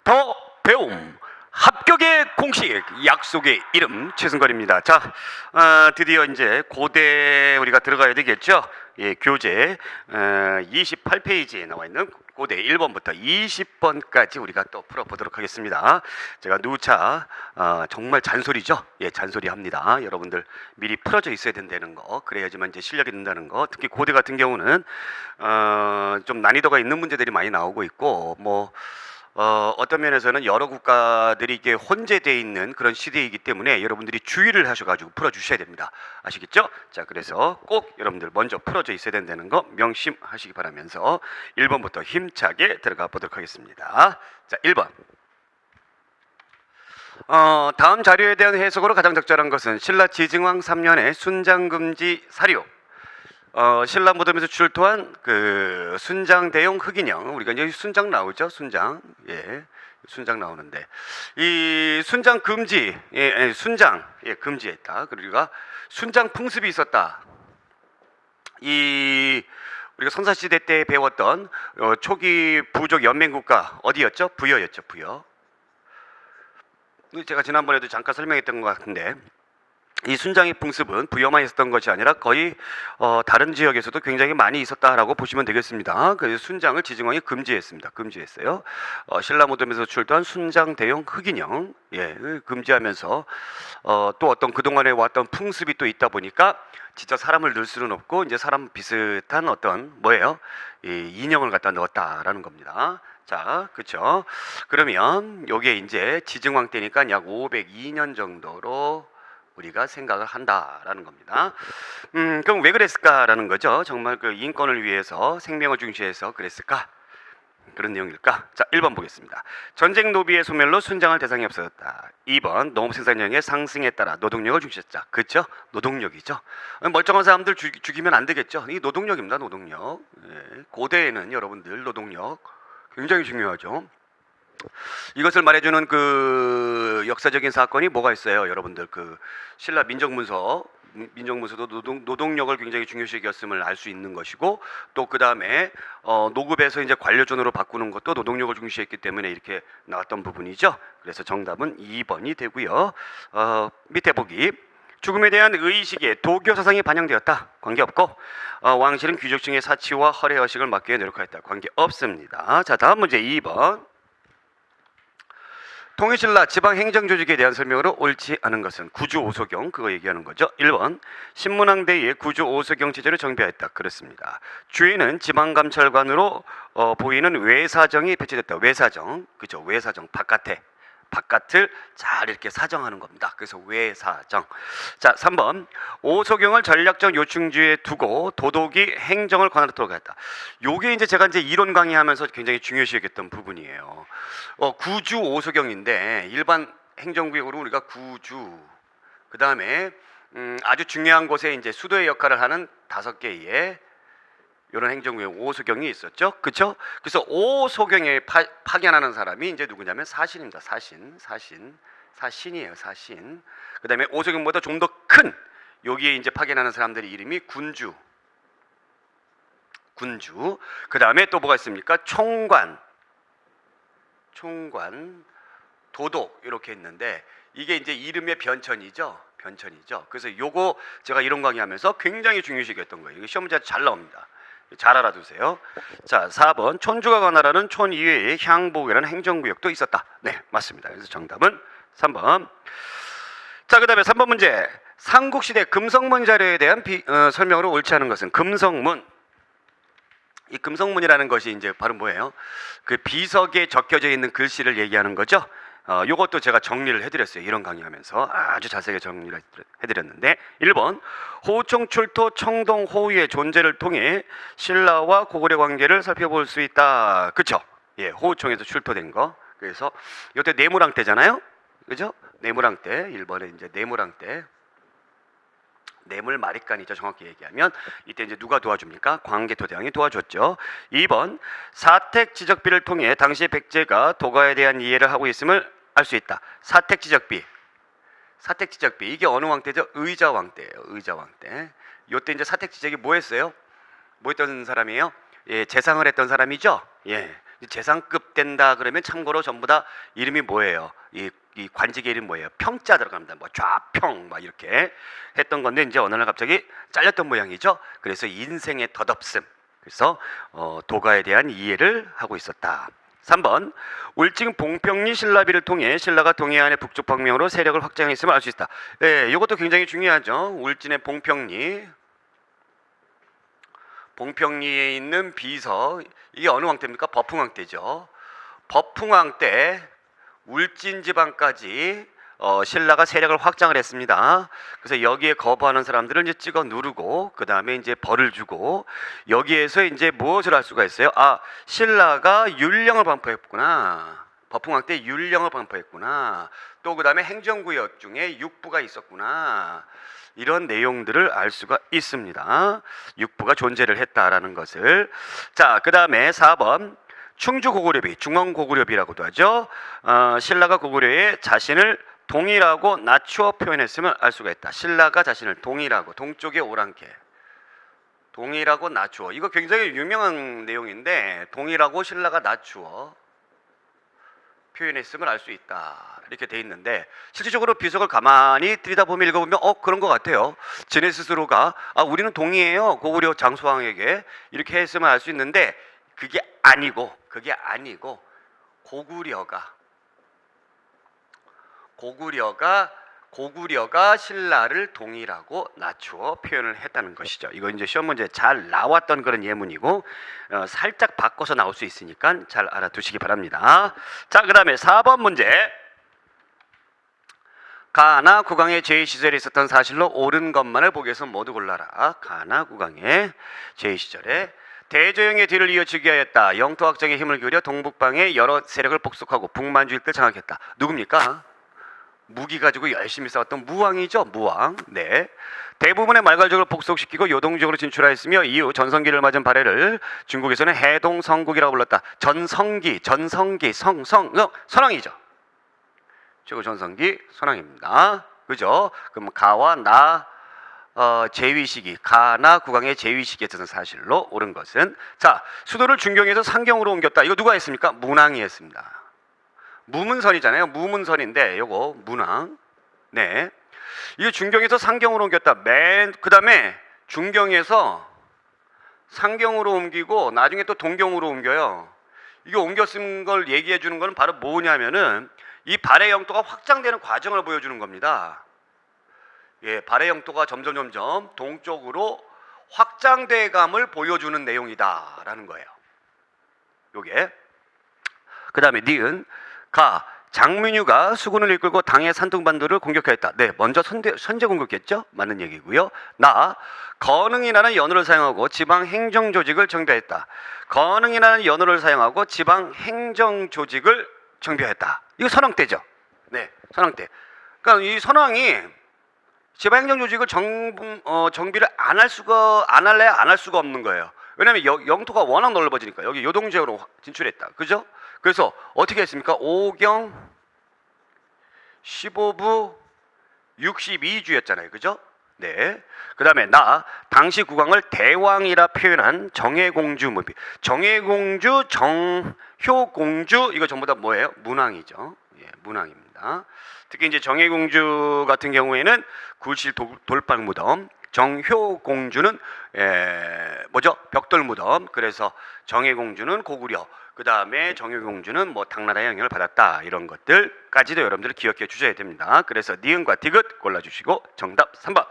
더 배움 합격의 공식 약속의 이름 최승걸입니다. 자, 드디어 이제 고대 우리가 들어가야 되겠죠. 예, 교재 28페이지에 나와 있는 고대 1번부터 20번까지 우리가 또 풀어보도록 하겠습니다. 제가 누차 정말 잔소리죠. 예, 잔소리합니다. 여러분들 미리 풀어져 있어야 된다는 거, 그래야지만 이제 실력이 된다는 거. 특히 고대 같은 경우는 좀 난이도가 있는 문제들이 많이 나오고 있고 어떤 면에서는 여러 국가들이 이게 혼재되어 있는 그런 시대이기 때문에 여러분들이 주의를 하셔가지고 풀어주셔야 됩니다. 아시겠죠? 자, 그래서 꼭 여러분들 먼저 풀어져 있어야 된다는 거 명심하시기 바라면서 1번부터 힘차게 들어가 보도록 하겠습니다. 자, 1번. 다음 자료에 대한 해석으로 가장 적절한 것은 신라 지증왕 3년의 순장금지 사료. 신라 무덤에서 출토한 그 순장 대용 흑인형, 우리가 이제 순장 나오죠, 순장. 예, 순장 나오는데 이 순장 금지, 순장 금지했다. 그리고 순장 풍습이 있었다. 이 우리가 선사시대 때 배웠던 초기 부족 연맹국가 어디였죠? 부여였죠, 부여. 제가 지난번에도 잠깐 설명했던 것 같은데. 이 순장의 풍습은 부여만 있었던 것이 아니라 거의 다른 지역에서도 굉장히 많이 있었다라고 보시면 되겠습니다. 그래서 순장을 지증왕이 금지했습니다. 금지했어요. 신라 무덤에서 출토한 순장 대용 흑인형, 예, 금지하면서 또 어떤 그동안에 왔던 풍습이 또 있다 보니까 진짜 사람을 넣을 수는 없고 이제 사람 비슷한 어떤 이 인형을 갖다 넣었다라는 겁니다. 자, 그렇죠. 그러면 요게 이제 지증왕 때니까 약 502년 정도로 우리가 생각을 한다라는 겁니다. 그럼 왜 그랬을까라는 거죠. 정말 그 인권을 위해서 생명을 중시해서 그랬을까? 그런 내용일까? 자, 1번 보겠습니다. 전쟁 노비의 소멸로 순장할 대상이 없어졌다. 2번 농업 생산량의 상승에 따라 노동력을 중시했다. 그렇죠? 노동력이죠. 멀쩡한 사람들 죽이면 안 되겠죠. 이 노동력입니다. 노동력. 예, 고대에는 여러분들 노동력 굉장히 중요하죠. 이것을 말해주는 그 역사적인 사건이 뭐가 있어요, 여러분들. 그 신라 민정문서도 노동력을 굉장히 중요시 여겼음을 알 수 있는 것이고, 또 그 다음에 노급에서 이제 관료존으로 바꾸는 것도 노동력을 중시했기 때문에 이렇게 나왔던 부분이죠. 그래서 정답은 2번이 되고요. 밑에 보기. 죽음에 대한 의식에 도교 사상이 반영되었다. 관계없고, 왕실은 귀족층의 사치와 허례허식을 막기 위해 노력하였다. 관계없습니다. 자, 다음 문제 2번. 통일신라 지방행정조직에 대한 설명으로 옳지 않은 것은 구주오소경, 그거 얘기하는 거죠. 1번 신문왕대의 구주오소경 체제를 정비하였다. 그렇습니다. 주에는 지방감찰관으로 보이는 외사정이 배치됐다. 외사정, 그죠? 외사정, 바깥을 잘 이렇게 사정하는 겁니다. 그래서 외사정. 자, 3번 오소경을 전략적 요충지에 두고 도독이 행정을 관할하도록 했다. 요게 이제 제가 이제 이론 강의하면서 굉장히 중요시 여겼던 부분이에요. 구주 오소경인데 일반 행정구역으로 우리가 구주, 그 다음에 아주 중요한 곳에 이제 수도의 역할을 하는 5개의 이런 행정구역 오소경이 있었죠, 그렇죠? 그래서 오소경에 파견하는 사람이 이제 누구냐면 사신입니다. 사신이에요, 사신. 그 다음에 오소경보다 좀 더 큰 여기에 이제 파견하는 사람들의 이름이 군주. 그 다음에 또 뭐가 있습니까? 총관, 도독 이렇게 있는데 이게 이제 이름의 변천이죠. 그래서 요거 제가 이런 강의하면서 굉장히 중요시 여겼던 거예요. 이거 시험 문제 잘 나옵니다. 잘 알아두세요. 자, 4번 촌주가 관할하는 촌 이외의 향복이라는 행정구역도 있었다. 네, 맞습니다. 그래서 정답은 3번. 자, 그 다음에 3번 문제. 삼국시대 금성문 자료에 대한 설명으로 옳지 않은 것은 금성문. 이 금성문이라는 것이 이제 바로 뭐예요? 그 비석에 적혀져 있는 글씨를 얘기하는 거죠. 요것도 제가 정리를 해드렸어요. 이런 강의하면서 아주 자세하게 정리를 해드렸는데 1번 호총 출토 청동 호위의 존재를 통해 신라와 고구려 관계를 살펴볼 수 있다. 그쵸? 예, 호총에서 출토된 거. 그래서 이때 내무랑 때잖아요. 그죠? 내무랑 때, 1번에 이제 내무랑 때. 뇌물마리간이죠. 정확히 얘기하면 이때 이제 누가 도와줍니까? 광개토대왕이 도와줬죠. 2번 사택지적비를 통해 당시 백제가 도가에 대한 이해를 하고 있음을 알 수 있다. 사택지적비 이게 어느 왕 때죠? 의자왕 때예요. 의자왕 때. 요때 이제 사택지적이 뭐 했어요? 뭐 했던 사람이에요? 예, 재상을 했던 사람이죠. 예, 재상급 된다 그러면 참고로 전부 다 이름이 뭐예요? 이 관직의 이름 뭐예요? 평자 들어갑니다. 뭐 좌평 막 이렇게 했던 건데 이제 어느 날 갑자기 잘렸던 모양이죠. 그래서 인생의 덧없음. 그래서 도가에 대한 이해를 하고 있었다. 3번 울진 봉평리 신라비를 통해 신라가 동해안의 북쪽 방면으로 세력을 확장했음을 알 수 있다. 예, 이것도 굉장히 중요하죠. 울진의 봉평리, 봉평리에 있는 비서, 이게 어느 왕 때입니까? 버풍왕 때죠. 버풍왕 때 울진 지방까지 신라가 세력을 확장을 했습니다. 그래서 여기에 거부하는 사람들을 이제 찍어 누르고 그 다음에 이제 벌을 주고 여기에서 이제 무엇을 할 수가 있어요? 아, 신라가 율령을 반포했구나. 버풍왕 때 율령을 반포했구나. 또 그 다음에 행정구역 중에 육부가 있었구나. 이런 내용들을 알 수가 있습니다. 육부가 존재를 했다라는 것을. 자, 그 다음에 4번 충주 고구려비, 중원 고구려비라고도 하죠. 신라가 고구려에 자신을 동이라고 낮추어 표현했음을 알 수가 있다. 신라가 자신을 동이라고, 동쪽의 오랑캐, 동이라고 낮추어. 이거 굉장히 유명한 내용인데 동이라고 신라가 낮추어 표현했음을 알 수 있다. 이렇게 돼 있는데 실질적으로 비석을 가만히 들여다보면 읽어보면 그런 것 같아요. 지네 스스로가 우리는 동이에요. 고구려 장수왕에게 이렇게 했음을 알 수 있는데 그게 아니고 고구려가 신라를 동이라고 낮추어 표현을 했다는 것이죠. 이거 이제 시험 문제에 잘 나왔던 그런 예문이고 살짝 바꿔서 나올 수 있으니까 잘 알아두시기 바랍니다. 자, 그 다음에 4번 문제. 가나 국왕의 제2시절에 있었던 사실로 옳은 것만을 보기에서 모두 골라라. 가나 국왕의 제2시절에 대조영의 뒤를 이어주게 하였다. 영토 확장에 힘을 기울여 동북방의 여러 세력을 복속하고 북만주일들 장악했다. 누굽니까? 무기 가지고 열심히 싸웠던 무왕이죠. 무왕. 네. 대부분의 말갈족을 복속시키고 요동지역으로 진출하였으며 이후 전성기를 맞은 발해를 중국에서는 해동성국이라고 불렀다. 전성기, 선왕이죠. 최고 전성기 선왕입니다. 그죠? 그럼 가와 나 제위시기, 가나 국왕의 제위시기에 있어서 사실로 옳은 것은, 자, 수도를 중경에서 상경으로 옮겼다. 이거 누가 했습니까? 문왕이 했습니다. 무문선이잖아요. 무문선인데 요거 문왕. 네. 이게 중경에서 상경으로 옮겼다. 그 다음에 중경에서 상경으로 옮기고 나중에 또 동경으로 옮겨요. 이거 옮겼은 걸 얘기해 주는 거는 바로 뭐냐면은 이 발해 영토가 확장되는 과정을 보여주는 겁니다. 예, 발해 영토가 점점 동쪽으로 확장돼감을 보여주는 내용이다라는 거예요. 요게. 그 다음에 니은 가 장민유가 수군을 이끌고 당의 산둥반도를 공격하였다. 네, 먼저 선제 공격했죠. 맞는 얘기고요. 나 건흥이라는 연호를 사용하고 지방 행정 조직을 정비했다. 건흥이라는 연호를 사용하고 지방 행정 조직을 정비했다. 이거 선왕 때죠. 네, 선왕 때. 그러니까 이 선왕이 지방 행정 조직을 정비를 안 할 수가 없는 거예요. 왜냐하면 영토가 워낙 넓어지니까 여기 요동지역으로 진출했다. 그죠? 그래서 어떻게 했습니까? 5경 15부 62주였잖아요. 그죠? 네. 그 다음에 나 당시 국왕을 대왕이라 표현한 정혜공주 무비. 정혜공주, 정효공주 이거 전부 다 뭐예요? 문왕이죠. 예, 문왕입니다. 특히 이제 정혜공주 같은 경우에는 굴실 돌방무덤, 정효공주는 뭐죠? 벽돌무덤. 그래서 정혜공주는 고구려, 그 다음에 정효공주는 뭐 당나라의 영향을 받았다. 이런 것들까지도 여러분들 기억해 주셔야 됩니다. 그래서 니은과 디귿 골라주시고 정답 3번.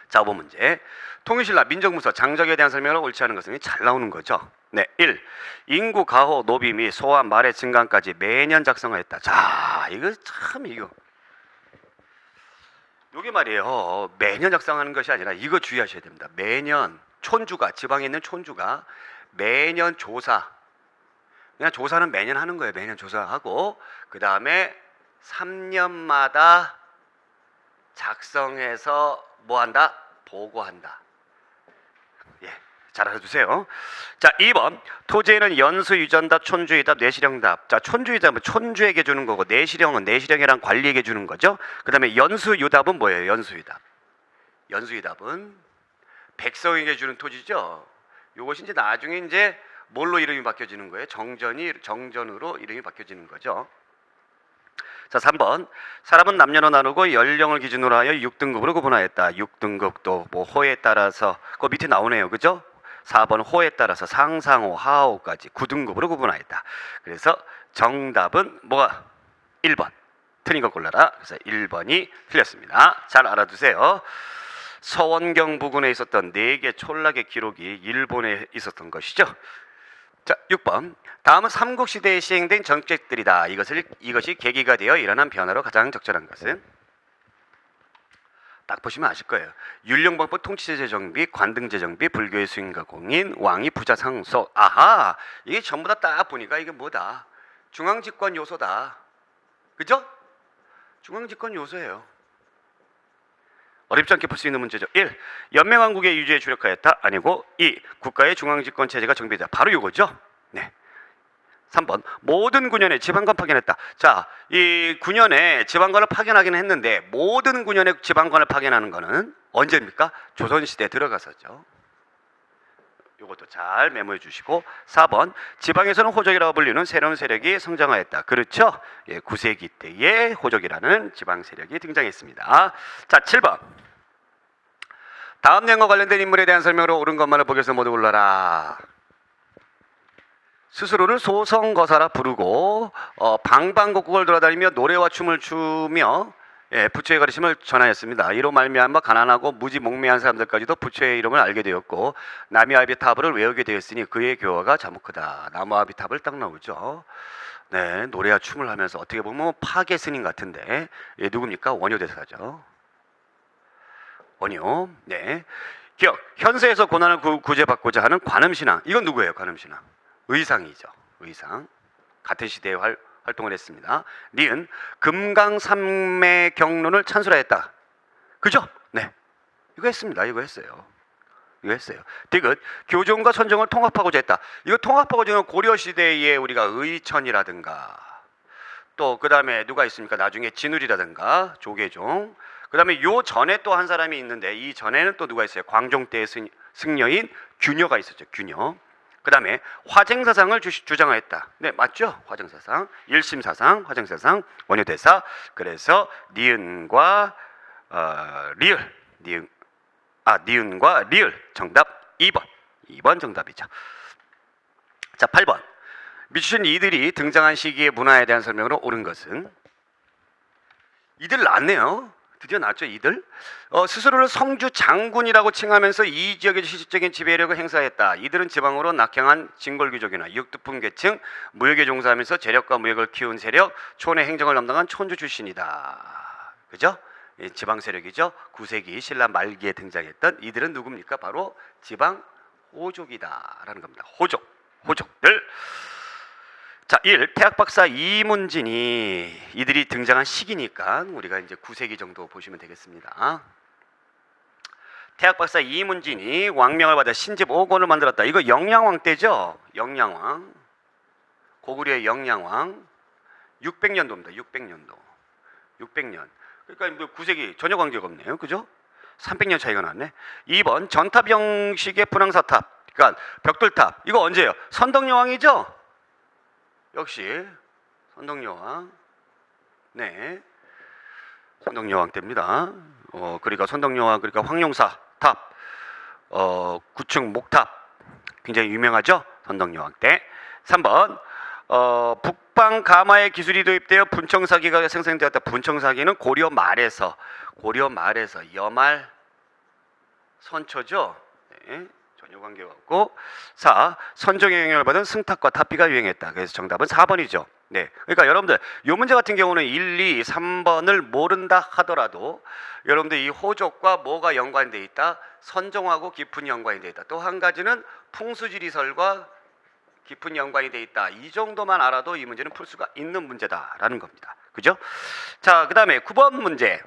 자, 5번 문제. 통일신라 민정문서 장적에 대한 설명을 옳지 않은 것은 잘 나오는 거죠. 네, 1. 인구 가호 노비 및 소와 말의 증강까지 매년 작성하였다. 자, 이거 참 요게 말이에요. 매년 작성하는 것이 아니라 이거 주의하셔야 됩니다. 매년 촌주가, 지방에 있는 촌주가 매년 조사, 그냥 조사는 매년 하는 거예요. 매년 조사하고 그 다음에 3년마다 작성해서 뭐한다? 보고한다. 예, 잘 알아두세요. 자, 2번 토지에는 연수유전답, 촌주의답, 내시령답. 자, 촌주의답은 촌주에게 주는 거고 내시령은 내시령이랑 관리에게 주는 거죠. 그 다음에 연수유답은 뭐예요? 연수유답은 백성에게 주는 토지죠. 요것이 이제 나중에 이제 뭘로 이름이 바뀌어지는 거예요? 정전으로 이름이 바뀌어지는 거죠. 자, 3번. 사람은 남녀로 나누고 연령을 기준으로 하여 6등급으로 구분하였다. 6등급도 뭐 호에 따라서 그 밑에 나오네요. 그죠? 4번 호에 따라서 상상호, 하하호까지 9등급으로 구분하였다. 그래서 정답은 뭐가? 1번. 틀린 거 골라라. 그래서 1번이 틀렸습니다. 잘 알아두세요. 서원경 부근에 있었던 4개 촌락의 기록이 일본에 있었던 것이죠. 자, 6번. 다음은 삼국시대에 시행된 정책들이다. 이것이 계기가 되어 일어난 변화로 가장 적절한 것은? 딱 보시면 아실 거예요. 율령방법 통치제 정비, 관등제 정비, 불교의 수인과 공인, 왕이 부자 상속. 아하! 이게 전부 다 딱 보니까 이게 뭐다? 중앙집권 요소다. 그죠? 중앙집권 요소예요. 어렵지 않게 풀 수 있는 문제죠. 1. 연맹왕국의 유지에 주력하였다. 아니고 2. 국가의 중앙집권 체제가 정비되다. 바로 이거죠. 네. 3번. 모든 군현에 지방관 파견했다. 자, 이 군현에 지방관을 파견하기는 했는데 모든 군현에 지방관을 파견하는 거는 언제입니까? 조선시대에 들어가서죠. 이것도 잘 메모해 주시고 4번. 지방에서는 호족이라고 불리는 새로운 세력이 성장하였다. 그렇죠? 예, 9세기 때에 호족이라는 지방 세력이 등장했습니다. 자, 7번. 다음 내용과 관련된 인물에 대한 설명으로 옳은 것만을 보기에서 모두 골라라. 스스로를 소성거사라 부르고 방방곡곡을 돌아다니며 노래와 춤을 추며 부처의 가르침을 전하였습니다. 이로 말미암아 가난하고 무지몽매한 사람들까지도 부처의 이름을 알게 되었고 나미아비타불을 외우게 되었으니 그의 교화가 자무크다. 나무아비타불 딱 나오죠. 네, 노래와 춤을 하면서 어떻게 보면 파괴 스님 같은데 누굽니까? 원효대사죠. 원효. 네. 기억. 현세에서 고난을 구제받고자 하는 관음신앙. 이건 누구예요? 관음신앙. 의상이죠. 의상. 같은 시대에 활동을 했습니다. 니은 금강산매 경론을 찬술하였다. 그죠? 네. 이거 했습니다. 이거 했어요. 디귿 교종과 선정을 통합하고자 했다. 이거 통합하고자 하는 고려 시대에 우리가 의천이라든가 또 그 다음에 누가 있습니까? 나중에 진울이라든가 조계종. 그 다음에 요 전에 또 한 사람이 있는데 이 전에는 또 누가 있어요? 광종 때의 승려인 균여가 있었죠. 균여. 그 다음에 화쟁사상을 주장하였다. 네, 맞죠? 화쟁사상, 일심사상, 화쟁사상, 원효대사. 그래서 니은과 니은과 리을 정답 2번 정답이죠. 자, 8번. 미주신 이들이 등장한 시기의 문화에 대한 설명으로 옳은 것은? 이들 났네요. 드디어 났죠, 이들. 스스로를 성주 장군이라고 칭하면서 이 지역의 실질적인 지배력을 행사했다. 이들은 지방으로 낙향한 진골귀족이나 육두품 계층, 무역에 종사하면서 재력과 무역을 키운 세력, 촌의 행정을 담당한 촌주 출신이다. 그죠? 예, 지방 세력이죠. 9세기 신라 말기에 등장했던 이들은 누굽니까? 바로 지방 호족이다라는 겁니다. 호족들. 자, 1. 태학박사 이문진이 이들이 등장한 시기니까 우리가 이제 9세기 정도 보시면 되겠습니다. 태학박사 이문진이 왕명을 받아 신집 5권을 만들었다. 이거 영양왕 때죠? 영양왕. 고구려의 영양왕. 600년도입니다. 600년. 그러니까 9세기 전혀 관계가 없네요. 그죠? 300년 차이가 났네. 2번 전탑 형식의 분황사탑. 그러니까 벽돌탑. 이거 언제예요? 선덕여왕이죠? 역시 선덕여왕. 네, 선덕여왕 때입니다. 그러니까 선덕여왕, 그러니까 황룡사 탑, 9층 목탑 굉장히 유명하죠. 선덕여왕 때. 3번 북방 가마의 기술이 도입되어 분청사기가 생성되었다. 분청사기는 고려 말에서 여말 선초죠. 네. 전혀 관계가 없고. 4. 선정의 영향을 받은 승탑과 탑비가 유행했다. 그래서 정답은 4번이죠. 네. 그러니까 여러분들 이 문제 같은 경우는 1, 2, 3번을 모른다 하더라도 여러분들 이 호족과 뭐가 연관되어 있다? 선정하고 깊은 연관이 되어 있다. 또 한 가지는 풍수지리설과 깊은 연관이 되어 있다. 이 정도만 알아도 이 문제는 풀 수가 있는 문제다라는 겁니다. 그죠? 자, 그 다음에 9번 문제.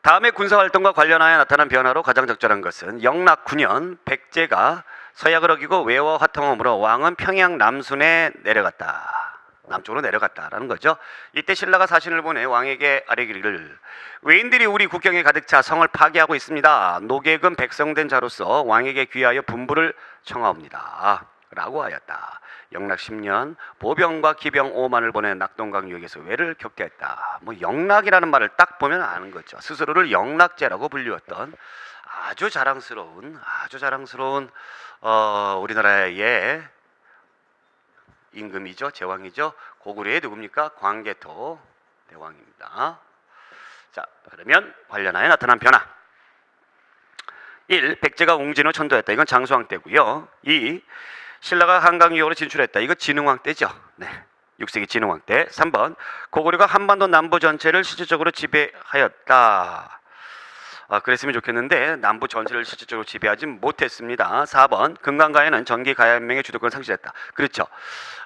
다음의 군사활동과 관련하여 나타난 변화로 가장 적절한 것은? 영락 9년 백제가 서약을 어기고 외와 화통함으로 왕은 평양 남순에 내려갔다. 남쪽으로 내려갔다라는 거죠. 이때 신라가 사신을 보내 왕에게 아뢰기를 외인들이 우리 국경에 가득 차 성을 파괴하고 있습니다. 노객은 백성된 자로서 왕에게 귀하여 분부를 청하옵니다. 라고 하였다. 영락 10년 보병과 기병 5만을 보내 낙동강 유역에서 외를 격퇴했다. 뭐 영락이라는 말을 딱 보면 아는 거죠. 스스로를 영락제라고 불리웠던 아주 자랑스러운 우리나라의 임금이죠. 제왕이죠. 고구려의 누굽니까? 광개토 대왕입니다. 자, 그러면 관련하여 나타난 변화. 1. 백제가 웅진 후 천도했다. 이건 장수왕 때고요. 2. 신라가 한강 유역으로 진출했다. 이거 진흥왕 때죠. 네. 6세기 진흥왕 때. 3번. 고구려가 한반도 남부 전체를 실질적으로 지배하였다. 그랬으면 좋겠는데 남부 전체를 실질적으로 지배하지 못했습니다. 4번. 금강가에는 전기 가야명의 주도권을 상실했다. 그렇죠.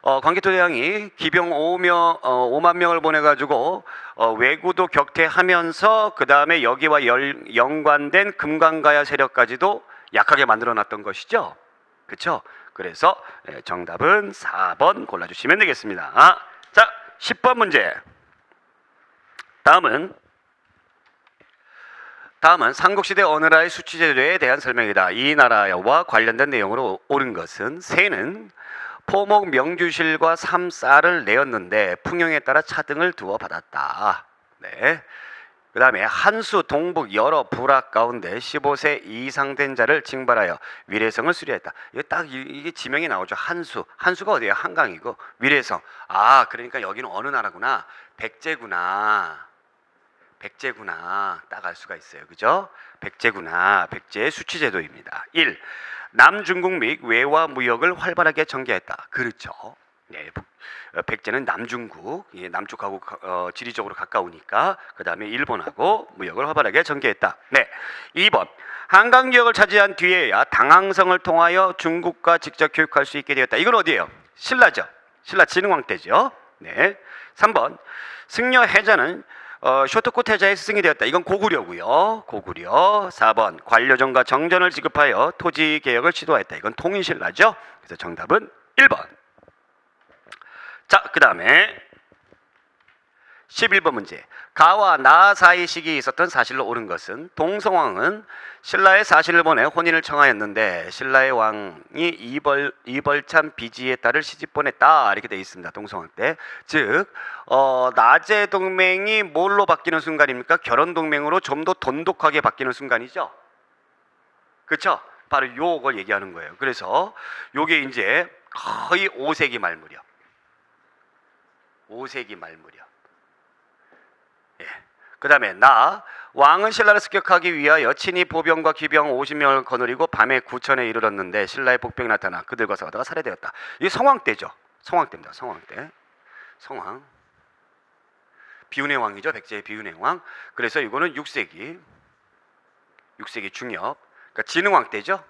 광개토 대왕이 기병 5만 명을 보내가지고 왜구도 격퇴하면서 그 다음에 여기와 연관된 금강가야 세력까지도 약하게 만들어놨던 것이죠. 그렇죠. 그래서 정답은 4번 골라주시면 되겠습니다. 자, 10번 문제. 다음은 삼국시대 어느 나라의 수치제도에 대한 설명이다. 이 나라와 관련된 내용으로 옳은 것은 세는 포목 명주실과 삼쌀을 내었는데 풍요에 따라 차등을 두어 받았다. 네. 그 다음에 한수 동북 여러 부락 가운데 15세 이상 된 자를 징발하여 위례성을 수리했다. 이거 딱 이게 지명이 나오죠. 한수가 어디예요? 한강이고 위례성. 그러니까 여기는 어느 나라구나? 백제구나. 딱 알 수가 있어요. 그죠? 백제구나. 백제의 수치제도입니다. 1. 남중국 및 외화 무역을 활발하게 전개했다. 그렇죠. 네, 백제는 남중국, 남쪽하고 지리적으로 가까우니까 그 다음에 일본하고 무역을 활발하게 전개했다. 네, 2번. 한강 지역을 차지한 뒤에야 당항성을 통하여 중국과 직접 교육할 수 있게 되었다. 이건 어디예요? 신라죠. 신라 진흥왕 때죠. 네. 3번. 승려 해자는 쇼트코트 해자의 스승이 되었다. 이건 고구려고요. 고구려. 4번. 관료정과 정전을 지급하여 토지 개혁을 시도했다. 이건 통일신라죠. 그래서 정답은 1번. 자, 그 다음에 11번 문제. 가와 나 사이 시기에 있었던 사실로 옳은 것은 동성왕은 신라의 사신을 보내 혼인을 청하였는데 신라의 왕이 이벌참 비지의 딸을 시집 보냈다. 이렇게 되어 있습니다. 동성왕 때. 즉 나제 동맹이 뭘로 바뀌는 순간입니까? 결혼 동맹으로 좀 더 돈독하게 바뀌는 순간이죠. 그렇죠? 바로 요걸 얘기하는 거예요. 그래서 요게 이제 거의 5세기 말 무렵. 5세기 말 무렵. 예. 그 다음에 왕은 신라를 습격하기 위하여 친히 보병과 기병 50명을 거느리고 밤에 구천에 이르렀는데 신라의 복병이 나타나 그들과 싸우다가 살해되었다. 이게 성왕 때죠. 성왕 때입니다. 성왕 때. 성왕. 비운의 왕이죠. 백제의 비운의 왕. 그래서 이거는 6세기 중엽. 그러니까 진흥왕 때죠.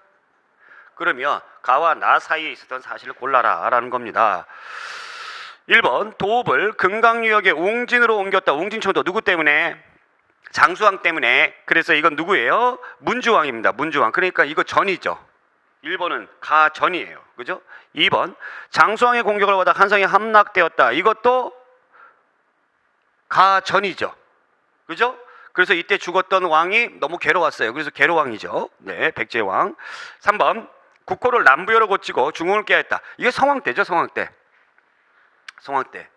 그러면 가와 나 사이에 있었던 사실을 골라라 라는 겁니다. 1번. 도읍을 금강유역의 웅진으로 옮겼다. 웅진청도 누구 때문에? 장수왕 때문에. 그래서 이건 누구예요? 문주왕입니다. 문주왕. 그러니까 이거 전이죠. 1번은 가전이에요. 그죠? 2번. 장수왕의 공격을 받아 한성이 함락되었다. 이것도 가전이죠. 그죠? 그래서 이때 죽었던 왕이 너무 괴로웠어요. 그래서 괴로왕이죠. 네, 백제왕. 3번. 국호를 남부여로 고치고 중흥을 깨했다. 이게 성왕 때죠. 성왕 때. 성왕 때.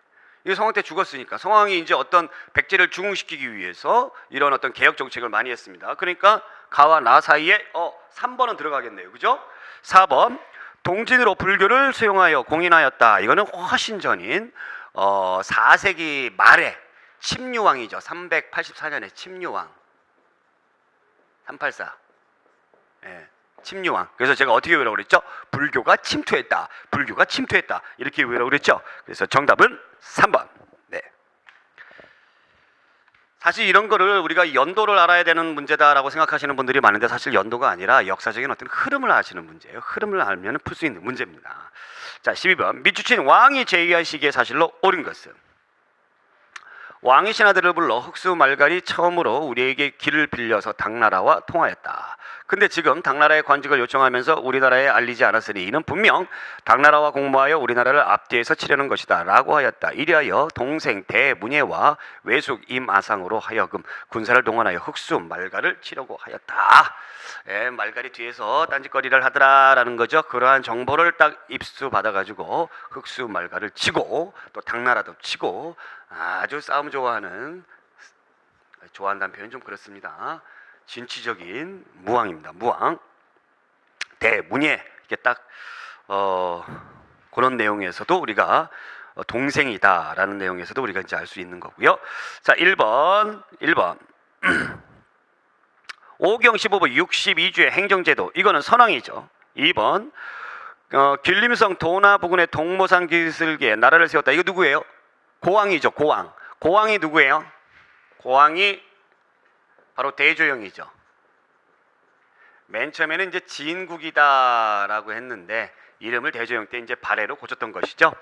이 성왕 때 죽었으니까 성왕이 이제 어떤 백제를 중흥시키기 위해서 이런 어떤 개혁 정책을 많이 했습니다. 그러니까 가와 나 사이에 3번은 들어가겠네요. 그죠? 4번. 동진으로 불교를 수용하여 공인하였다. 이거는 훨씬 전인 4세기 말에 침류왕이죠. 384년에 침류왕. 384. 예. 침류왕. 그래서 제가 어떻게 외우라고 그랬죠? 불교가 침투했다. 불교가 침투했다. 이렇게 외우라고 그랬죠? 그래서 정답은 3번. 네. 사실 이런 거를 우리가 연도를 알아야 되는 문제다라고 생각하시는 분들이 많은데 사실 연도가 아니라 역사적인 어떤 흐름을 아시는 문제예요. 흐름을 알면 풀 수 있는 문제입니다. 자, 12번. 미추친 왕이 제위한 시기의 사실로 옳은 것은 왕이 신하들을 불러 흑수 말갈이 처음으로 우리에게 길을 빌려서 당나라와 통하였다. 근데 지금 당나라의 관직을 요청하면서 우리나라에 알리지 않았으니 이는 분명 당나라와 공모하여 우리나라를 앞뒤에서 치려는 것이다 라고 하였다. 이리하여 동생 대문예와 외숙 임아상으로 하여금 군사를 동원하여 흑수 말갈을 치려고 하였다. 말갈이 뒤에서 딴짓거리를 하더라라는 거죠. 그러한 정보를 딱 입수 받아가지고 흑수 말갈을 치고 또 당나라도 치고 아주 싸움 좋아한다는 표현 좀 그렇습니다. 진취적인 무왕입니다. 무왕 대문예 이게 딱 그런 내용에서도 우리가 동생이다라는 내용에서도 우리가 이제 알 수 있는 거고요. 자, 1번 오경 15부 62주의 행정제도 이거는 선왕이죠. 2번 길림성 도나 부근의 동모산 기슭에 나라를 세웠다. 이거 누구예요? 고왕이죠. 고왕. 고왕이 누구예요? 고왕이 바로 대조영이죠. 맨 처음에는 이제 진국이다라고 했는데 이름을 대조영 때 이제 발해로 고쳤던 것이죠.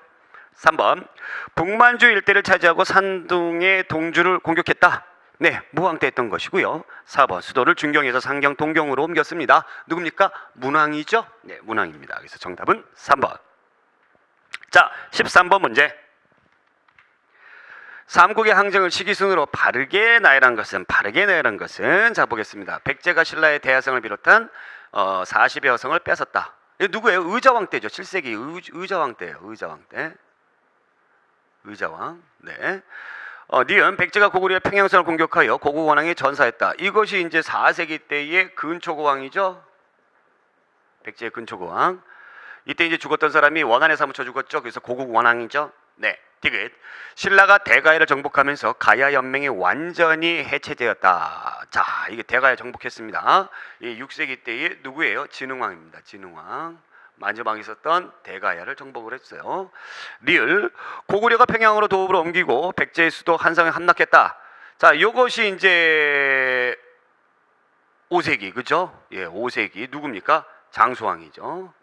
3번 북만주 일대를 차지하고 산둥의 동주를 공격했다. 네, 무왕 때 했던 것이고요. 4번 수도를 준경에서 상경 동경으로 옮겼습니다. 누굽니까? 문왕이죠. 네, 문왕입니다. 그래서 정답은 3번. 자, 13번 문제. 삼국의 항쟁을 시기순으로 바르게 나열한 것은 자 보겠습니다. 백제가 신라의 대하성을 비롯한 40여 여성을 뺏었다. 이거 누구예요? 의자왕 때죠. 7세기 의자왕 때예요. 의자왕 때. 의자왕. 네. 니은 백제가 고구려의 평양성을 공격하여 고국원왕이 전사했다. 이것이 이제 4세기 때의 근초고왕이죠. 백제의 근초고왕. 이때 이제 죽었던 사람이 원한에 사무쳐 죽었죠. 그래서 고국원왕이죠. 네. 디귿. 신라가 대가야를 정복하면서 가야 연맹이 완전히 해체되었다. 자, 이게 대가야 정복했습니다. 이 6세기 때의 누구예요? 진흥왕입니다. 진흥왕. 만주왕이 있었던 대가야를 정복을 했어요. 리을. 고구려가 평양으로 도읍을 옮기고 백제의 수도 한성에 함락했다. 자, 이것이 이제 5세기, 그죠? 예, 5세기 누굽니까? 장수왕이죠.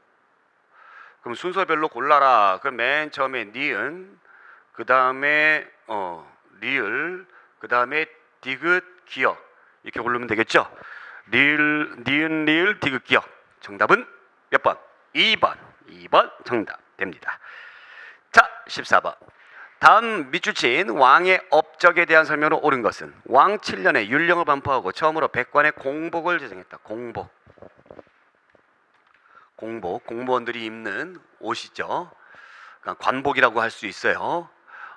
그럼 순서별로 골라라. 그럼 맨 처음에 니은, 그 다음에 리을, 그 다음에 디귿, 기역 이렇게 고르면 되겠죠. 니은, 리을, 디귿, 기역. 정답은 몇 번? 2번. 2번 정답 됩니다. 자, 14번. 다음 밑줄친 왕의 업적에 대한 설명으로 옳은 것은 왕 7년에 율령을 반포하고 처음으로 백관의 공복을 제정했다. 공복, 공무원들이 입는 옷이죠. 그러니까 관복이라고 할 수 있어요.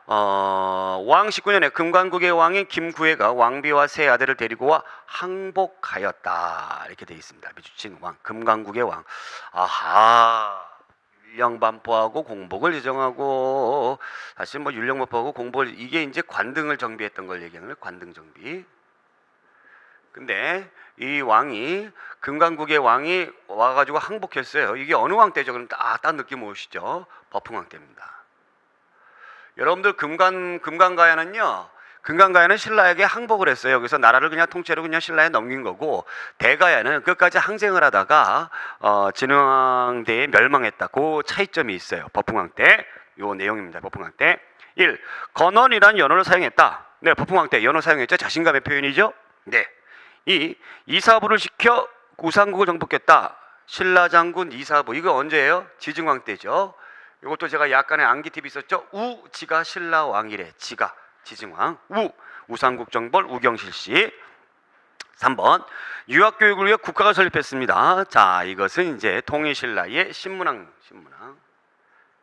왕 19년에 금관국의 왕인 김구해가 왕비와 세 아들을 데리고 와 항복하였다. 이렇게 되어 있습니다. 밑줄친 왕, 금관국의 왕. 아하, 율령 반포하고 공복을 제정하고 사실 뭐 율령 반포하고 공복을 이게 이제 관등을 정비했던 걸 얘기하는 거예요. 관등 정비. 근데 이 왕이 금강국의 왕이 와가지고 항복했어요. 이게 어느 왕 때죠? 그럼 딱 느낌 오시죠? 버풍왕 때입니다. 여러분들 금강가야는요. 금강가야는 신라에게 항복을 했어요. 그래서 나라를 그냥 통째로 그냥 신라에 넘긴 거고 대가야는 끝까지 항쟁을 하다가 진흥왕대에 멸망했다. 그 차이점이 있어요. 버풍왕 때. 요 내용입니다. 버풍왕 때. 1. 건원이란 연호를 사용했다. 네, 버풍왕 때 연호 사용했죠. 자신감의 표현이죠. 네. 2. 이사부를 시켜 우상국을 정복했다. 신라장군 이사부. 이거 언제예요? 지증왕 때죠. 이것도 제가 약간의 암기 팁이 있었죠. 지가 신라왕이래. 지가 지증왕. 우상국 정벌 우경실씨. 3번. 유학교육을 위해 국가가 설립했습니다. 자, 이것은 이제 통일신라의 신문왕.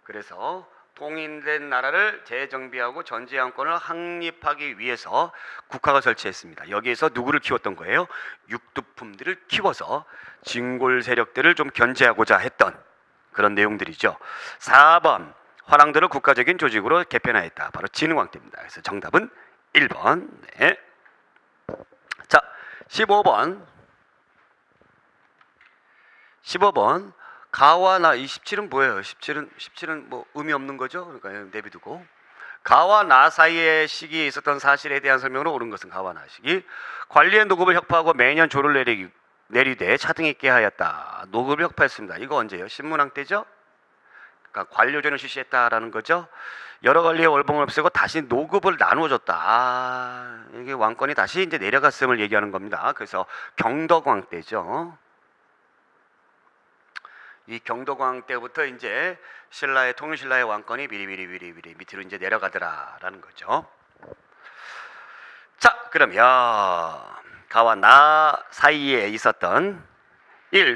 그래서 통일된 나라를 재정비하고 전제양권을 확립하기 위해서 국가가 설치했습니다. 여기에서 누구를 키웠던 거예요? 육두품들을 키워서 진골 세력들을 좀 견제하고자 했던 그런 내용들이죠. 4번. 화랑들을 국가적인 조직으로 개편하였다. 바로 진흥왕 때입니다. 그래서 정답은 1번. 네. 자, 15번. 가와 나, 이 17은 뭐예요? 17은 뭐 의미 없는 거죠? 그러니까 내비두고. 가와 나 사이의 시기에 있었던 사실에 대한 설명으로 옳은 것은 가와 나 시기. 관리의 노급을 혁파하고 매년 조를 내리되 차등 있게 하였다. 노급을 혁파했습니다. 이거 언제예요? 신문왕 때죠? 그러니까 관료제를 실시했다라는 거죠. 여러 관리의 월봉을 없애고 다시 노급을 나누어줬다. 아, 이게 왕권이 다시 이제 내려갔음을 얘기하는 겁니다. 그래서 경덕왕 때죠. 이 경덕왕 때부터 이제 신라의 통일신라의 왕권이 미리 밑으로 이제 내려가더라라는 거죠. 자, 그러면 가와 나 사이에 있었던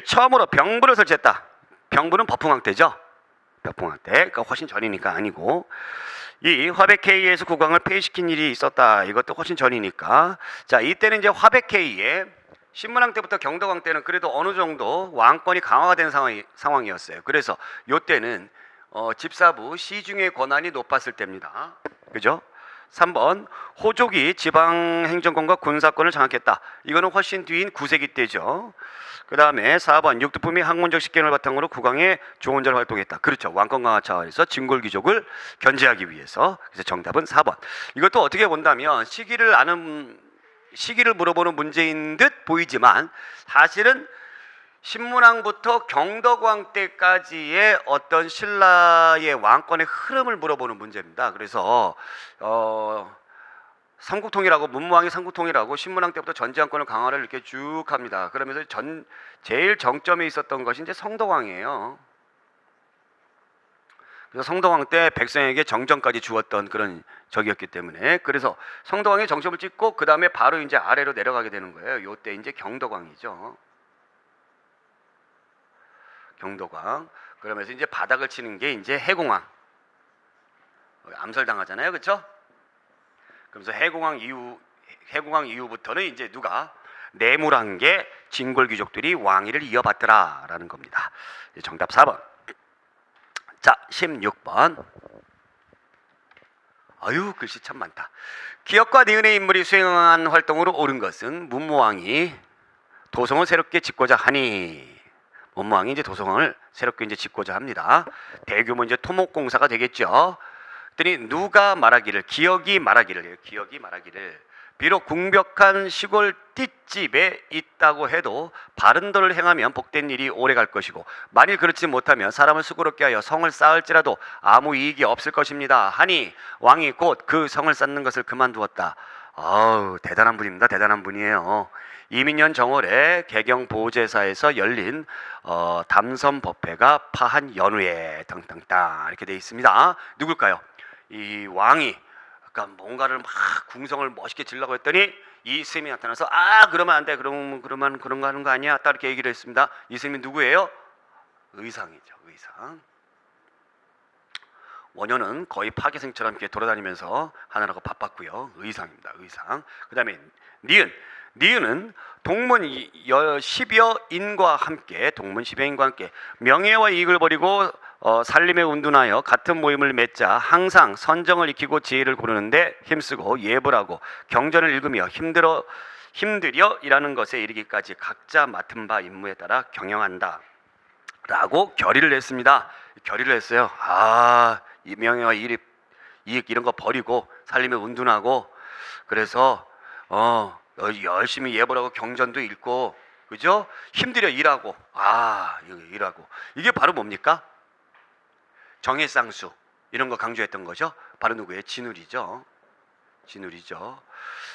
처음으로 병부를 설치했다. 병부는 버풍왕 때죠. 버풍왕 때, 그러니까 훨씬 전이니까 아니고, 이 화백회의에서 국왕을 폐위시킨 일이 있었다. 이것도 훨씬 전이니까. 자, 이때는 이제 화백회의에 신문왕 때부터 경덕왕 때는 그래도 어느 정도 왕권이 강화가 된 상황이었어요. 그래서 이때는 집사부 시중의 권한이 높았을 때입니다. 그죠? 3번 호족이 지방행정권과 군사권을 장악했다. 이거는 훨씬 뒤인 9세기 때죠. 그 다음에 4번 육두부 및 학문적 식견을 바탕으로 국왕의 조언자로 활동했다. 그렇죠. 왕권 강화 차원에서 진골귀족을 견제하기 위해서. 그래서 정답은 4번. 이것도 어떻게 본다면 시기를 물어보는 문제인 듯 보이지만 사실은 신문왕부터 경덕왕 때까지의 어떤 신라의 왕권의 흐름을 물어보는 문제입니다. 그래서 삼국통일하고 문무왕이 삼국통일하고 신문왕 때부터 전지왕권을 강화를 이렇게 쭉 합니다. 그러면서 제일 정점에 있었던 것이 이제 성덕왕이에요. 그래서 성덕왕 때 백성에게 정전까지 주었던 그런 적이었기 때문에, 그래서 성덕왕이 정점을 찍고 그 다음에 바로 이제 아래로 내려가게 되는 거예요. 요때 이제 경덕왕이죠. 경덕왕. 그러면서 이제 바닥을 치는 게 이제 해공왕. 암살당하잖아요, 그렇죠? 그러면서 해공왕 이후부터는 이제 누가 내물한계 진골귀족들이 왕위를 이어받더라라는 겁니다. 정답 4번. 자, 16번. 아유, 글씨 참 많다. 기역과 니은의 인물이 수행한 활동으로 옳은 것은 문무왕이 도성을 새롭게 짓고자 하니. 문무왕이 이제 도성을 새롭게 이제 짓고자 합니다. 대규모 이제 토목공사가 되겠죠. 그랬더니 누가 말하기를, 기역이 말하기를, 비록 궁벽한 시골 뒷집에 있다고 해도 바른 도를 행하면 복된 일이 오래 갈 것이고, 만일 그렇지 못하면 사람을 수고롭게 하여 성을 쌓을지라도 아무 이익이 없을 것입니다 하니 왕이 곧 그 성을 쌓는 것을 그만두었다. 아우, 대단한 분입니다. 대단한 분이에요. 이민년 정월에 개경보제사에서 열린 담선법회가 파한 연후에 땅땅땅 이렇게 되어 있습니다. 누굴까요? 이 왕이 그러니까 뭔가를 막 궁성을 멋있게 지으려고 했더니 이 스님이 나타나서 그러면 안 돼. 그러면 그런 거 하는 거 아니야. 딱 이렇게 얘기를 했습니다. 이 스님이 누구예요? 의상이죠. 의상. 원효는 거의 파괴생처럼 이렇게 돌아다니면서 하느라고 바빴고요. 의상입니다. 의상. 그 다음에 니은은 동문 10여 인과 함께 명예와 이익을 버리고 살림에 운둔하여 같은 모임을 맺자 항상 선정을 익히고 지혜를 고르는데 힘쓰고 예불하고 경전을 읽으며 힘들여 일하는 것에 이르기까지 각자 맡은 바 임무에 따라 경영한다 라고 결의를 했습니다. 결의를 했어요. 이 명예와 이익 이런 거 버리고 살림에 운둔하고, 그래서 열심히 예불하고 경전도 읽고, 그죠? 힘들여 일하고, 일하고. 이게 바로 뭡니까? 정예쌍수 이런 거 강조했던 거죠. 바로 누구예요? 진울이죠.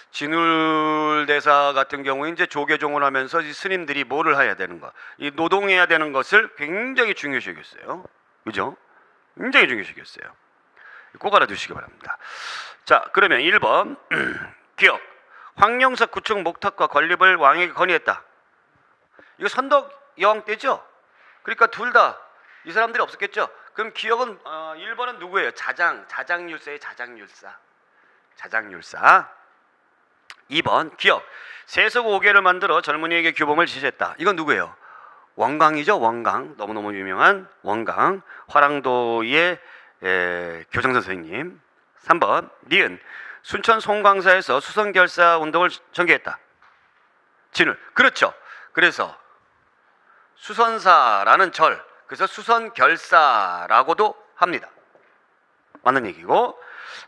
진울대사 같은 경우에 이제 조계종을 하면서 이 스님들이 뭐를 해야 되는 거, 이 노동해야 되는 것을 굉장히 중요시 여겼어요. 그죠? 굉장히 중요시 여겼어요. 꼭 알아두시기 바랍니다. 자, 그러면 1번 기억. 황룡사 구축 목탁과 건립을 왕에게 건의했다. 이거 선덕 여왕 때죠? 그러니까 둘 다 이 사람들이 없었겠죠? 그럼 기억은 1번은 누구예요? 자장율사예요. 자장율사. 2번 기억. 세속 5개를 만들어 젊은이에게 규범을 지시했다. 이건 누구예요? 원강이죠. 원강. 너무너무 유명한 원강. 화랑도의 교장 선생님. 3번 니은. 순천 송광사에서 수선결사 운동을 전개했다. 진울. 그렇죠. 그래서 수선사라는 절, 그래서 수선결사라고도 합니다. 맞는 얘기고.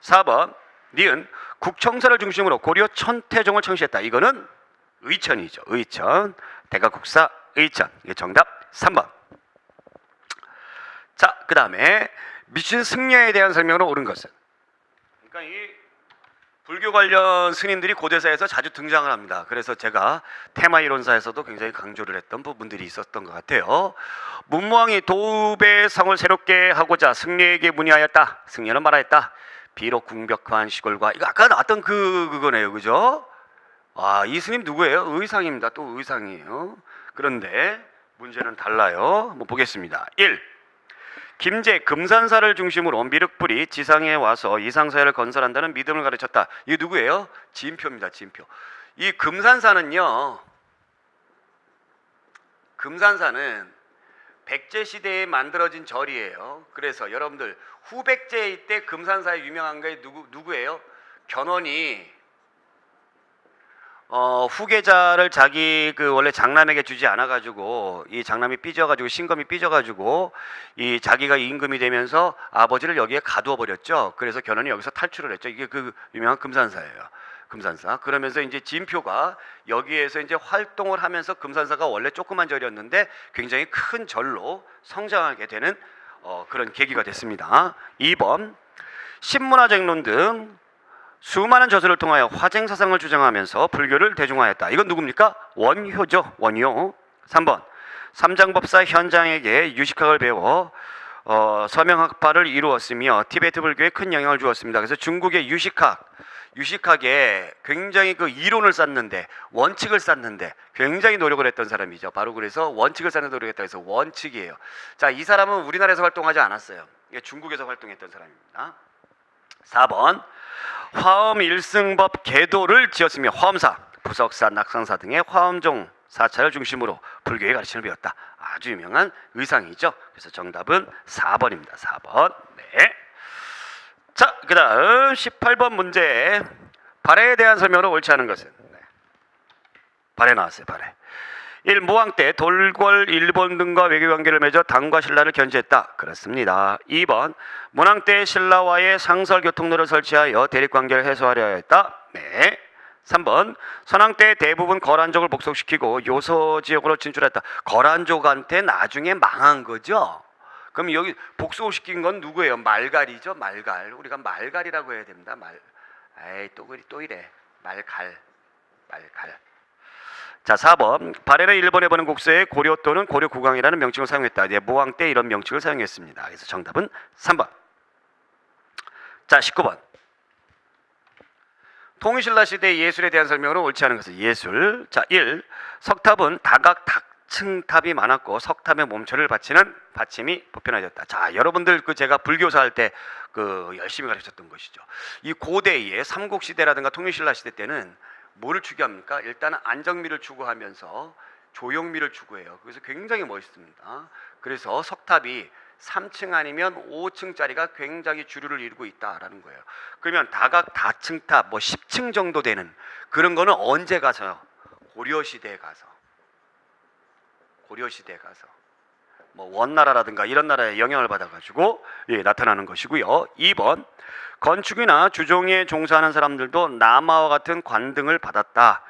4번 니은. 국청사를 중심으로 고려 천태종을 청시했다. 이거는 의천이죠. 의천. 대가국사 의천. 이게 정답 3번. 자, 그 다음에 미친 승려에 대한 설명으로 옳은 것은, 그러니까 이 불교 관련 스님들이 고대사에서 자주 등장을 합니다. 그래서 제가 테마 이론사에서도 굉장히 강조를 했던 부분들이 있었던 것 같아요. 문무왕이 도읍의 성을 새롭게 하고자 승려에게 문의하였다. 승려는 말하였다. 비록 궁벽한 시골과, 이거 아까 나왔던 그거네요, 그죠? 아, 이 스님 누구예요? 의상입니다. 또 의상이에요. 그런데 문제는 달라요. 한번 보겠습니다. 1. 김제 금산사를 중심으로 미륵불이 지상에 와서 이상사회를 건설한다는 믿음을 가르쳤다. 이게 누구예요? 진표입니다. 진표. 이 금산사는요, 금산사는 백제 시대에 만들어진 절이에요. 그래서 여러분들 후백제 때 금산사에 유명한 게 누구예요? 견훤이 후계자를 자기 그 원래 장남에게 주지 않아 가지고 이 장남이 삐져 가지고 신검이 삐져 가지고 이 자기가 임금이 되면서 아버지를 여기에 가두어 버렸죠. 그래서 견훤이 여기서 탈출을 했죠. 이게 그 유명한 금산사예요. 금산사. 그러면서 이제 진표가 여기에서 이제 활동을 하면서 금산사가 원래 조그만 절이었는데 굉장히 큰 절로 성장하게 되는 그런 계기가 됐습니다. 2번 신문화쟁론 등 수많은 저서를 통하여 화쟁사상을 주장하면서 불교를 대중화했다. 이건 누굽니까? 원효죠. 원효. 3번 삼장법사 현장에게 유식학을 배워 서명학파를 이루었으며 티베트 불교에 큰 영향을 주었습니다. 그래서 중국의 유식학에 굉장히 그 이론을 쌓는데, 원칙을 쌓는데 굉장히 노력을 했던 사람이죠. 바로 그래서 원칙을 쌓는 노력했다 해서 원칙이에요. 자, 이 사람은 우리나라에서 활동하지 않았어요. 중국에서 활동했던 사람입니다. 4번 화엄 일승법 계도를 지었으며 화엄사, 부석사, 낙상사 등의 화엄종 사찰을 중심으로 불교의 가르침을 배웠다. 아주 유명한 의상이죠. 그래서 정답은 4번입니다. 4번. 네. 자, 그 다음 18번 문제. 발해에 대한 설명으로 옳지 않은 것은? 네. 발해 나왔어요. 발해. 1. 무왕 때 돌궐 일본 등과 외교관계를 맺어 당과 신라를 견제했다. 그렇습니다. 2번 문왕 때 신라와의 상설교통로를 설치하여 대립관계를 해소하려 했다. 네. 3번 선왕 때 대부분 거란족을 복속시키고 요소지역으로 진출했다. 거란족한테 나중에 망한 거죠. 그럼 여기 복속시킨 건 누구예요? 말갈이죠. 말갈. 우리가 말갈이라고 해야 됩니다. 에이, 또 이래. 말갈. 자, 4번 발해는 일본에 보낸 국서에 고려 또는 고려 국왕이라는 명칭을 사용했다. 이제 모왕 때 이런 명칭을 사용했습니다. 그래서 정답은 3번. 자, 19번 통일신라 시대의 예술에 대한 설명으로 옳지 않은 것은? 예술. 자, 1. 석탑은 다각 층탑이 많았고 석탑에 몸처를 받치는 받침이 보편화되었다. 자, 여러분들 제가 불교사 할 때 열심히 가르쳤던 것이죠. 이 고대의 삼국시대라든가 통일신라 시대 때는 뭐를 추구합니까? 일단은 안정미를 추구하면서 조형미를 추구해요. 그래서 굉장히 멋있습니다. 그래서 석탑이 3층 아니면 5층짜리가 굉장히 주류를 이루고 있다라는 거예요. 그러면 다각 다층탑 10층 정도 되는 그런 거는 언제 가서요? 고려시대에 가서 원나라라든가 이런 나라의 영향을 받아가지고 나타나는 것이고요. 2번 건축이나 주종에 종사하는 사람들도 남아와 같은 관등을 받았다.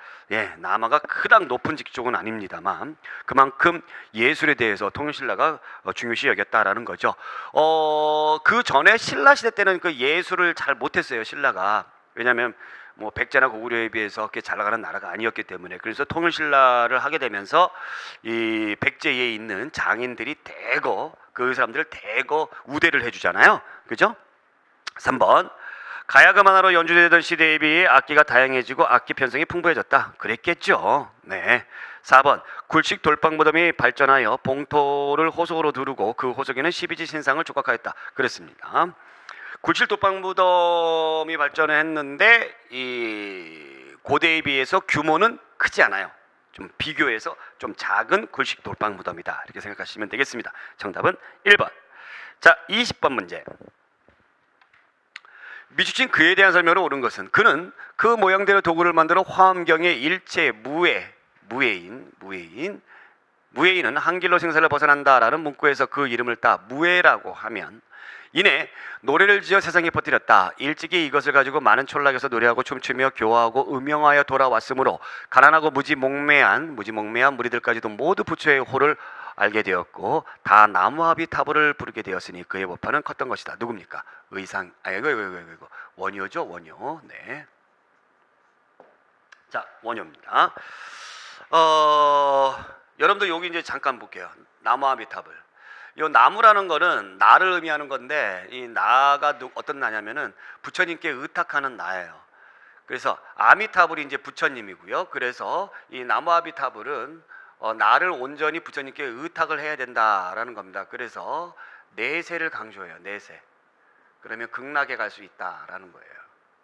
남아가 그닥 높은 직종은 아닙니다만 그만큼 예술에 대해서 통일신라가 중요시 여겼다라는 거죠. 그 전에 신라 시대 때는 그 예술을 잘 못했어요. 신라가. 왜냐하면 백제나 고구려에 비해서 그렇게 잘 나가는 나라가 아니었기 때문에. 그래서 통일신라를 하게 되면서 이 백제에 있는 장인들이 그 사람들을 대거 우대를 해주잖아요. 그죠? 3번 가야금 하나로 연주되던 시대에 비해 악기가 다양해지고 악기 편성이 풍부해졌다. 그랬겠죠. 네. 4번 굴식 돌방무덤이 발전하여 봉토를 호석으로 두르고 그 호석에는 12지 신상을 조각하였다. 그랬습니다. 굴식 돌방무덤이 발전했는데 이 고대에 비해서 규모는 크지 않아요. 좀 비교해서 좀 작은 굴식 돌방무덤이다. 이렇게 생각하시면 되겠습니다. 정답은 1번. 자, 20번 문제. 미주친 그에 대한 설명으로 옳은 것은? 그는 그 모양대로 도구를 만들어 화엄경의 일체 무예인은 한길로 생사를 벗어난다라는 문구에서 그 이름을 따 무예라고 하면 이내 노래를 지어 세상에 퍼뜨렸다. 일찍이 이것을 가지고 많은 촌락에서 노래하고 춤추며 교화하고 음영하여 돌아왔으므로 가난하고 무지몽매한 무리들까지도 모두 부처의 호를 알게 되었고 다 나무아비타불을 부르게 되었으니 그의 법화는 컸던 것이다. 누굽니까? 의상. 이거 원효죠, 원효. 네. 자, 원효입니다. 여러분들 여기 이제 잠깐 볼게요. 나무아비타불. 이 나무라는 거는 나를 의미하는 건데 이 나가 어떤 나냐면은 부처님께 의탁하는 나예요. 그래서 아미타불이 이제 부처님이고요. 그래서 이 나무아비타불은 나를 온전히 부처님께 의탁을 해야 된다라는 겁니다. 그래서 내세를 강조해요. 내세. 그러면 극락에 갈 수 있다라는 거예요.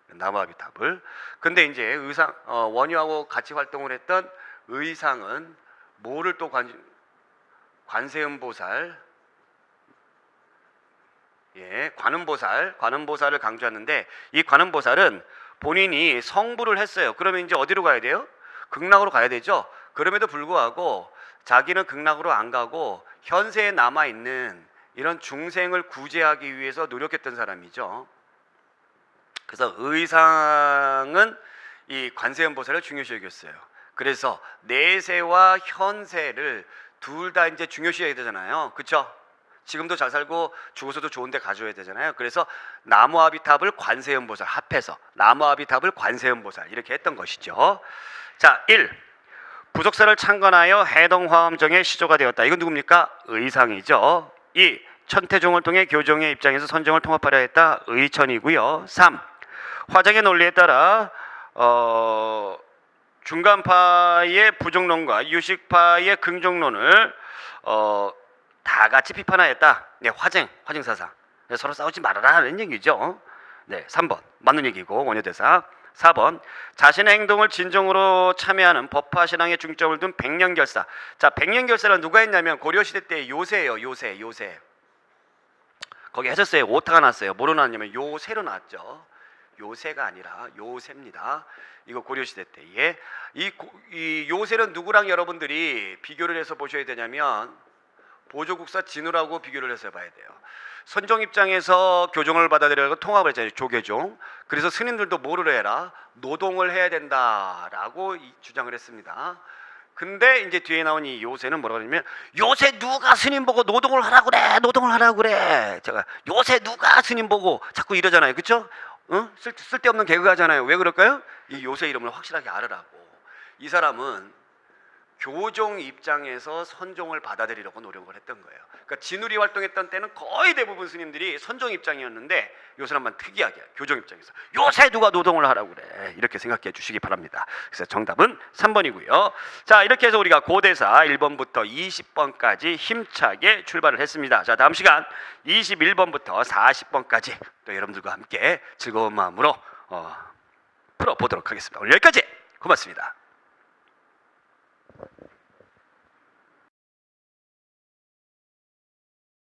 나무아비타불. 근데 이제 의상 원효하고 같이 활동을 했던 의상은 뭐를 또 관세음보살, 관음보살을 강조하는데 이 관음보살은 본인이 성불을 했어요. 그러면 이제 어디로 가야 돼요? 극락으로 가야 되죠. 그럼에도 불구하고 자기는 극락으로 안 가고 현세에 남아 있는 이런 중생을 구제하기 위해서 노력했던 사람이죠. 그래서 의상은 이 관세음보살을 중요시 여겼어요. 그래서 내세와 현세를 둘 다 이제 중요시 여겨야 되잖아요. 그렇죠? 지금도 잘 살고 죽어서도 좋은 데 가줘야 되잖아요. 그래서 나무아비탑을 관세음보살 합해서 나무아비탑을 관세음보살 이렇게 했던 것이죠. 자, 1. 부속사를 창건하여 해동화엄정의 시조가 되었다. 이건 누굽니까? 의상이죠. 2. 천태종을 통해 교종의 입장에서 선정을 통합하려 했다. 의천이고요. 3. 화장의 논리에 따라 중간파의 부정론과 유식파의 긍정론을 다 같이 비판하였다. 네, 화증사상. 서로 싸우지 말아라는 얘기죠. 네, 3번 맞는 얘기고 원효대사. 4번 자신의 행동을 진정으로 참여하는 법화신앙의 중점을 둔 백년결사. 자, 백년결사는 누가 했냐면 고려시대 때 요새예요. 요새. 거기 하셨어요. 오타가 났어요. 뭐로 나왔냐면 요새로 나왔죠. 요새가 아니라 요새입니다. 이거 고려시대 때에 이 요새는 누구랑 여러분들이 비교를 해서 보셔야 되냐면 보조국사 진우라고 비교를 해서 봐야 돼요. 선종 입장에서 교종을 받아들여서 통합을 했잖아요. 조계종. 그래서 스님들도 뭐를 해라? 노동을 해야 된다라고 주장을 했습니다. 근데 이제 뒤에 나온 이 요새는 뭐라고 하냐면 요새 누가 스님 보고 노동을 하라고 그래. 노동을 하라고 그래. 제가 요새 누가 스님 보고 자꾸 이러잖아요. 그렇죠? 쓸데없는 개그 하잖아요. 왜 그럴까요? 이 요새 이름을 확실하게 알으라고. 이 사람은 교종 입장에서 선종을 받아들이려고 노력을 했던 거예요. 그러니까 진울이 활동했던 때는 거의 대부분 스님들이 선종 입장이었는데 요 사람만 특이하게 교종 입장에서 요새 누가 노동을 하라고 그래. 이렇게 생각해 주시기 바랍니다. 그래서 정답은 3번이고요. 자, 이렇게 해서 우리가 고대사 1번부터 20번까지 힘차게 출발을 했습니다. 자, 다음 시간 21번부터 40번까지 또 여러분들과 함께 즐거운 마음으로 풀어보도록 하겠습니다. 오늘 여기까지. 고맙습니다.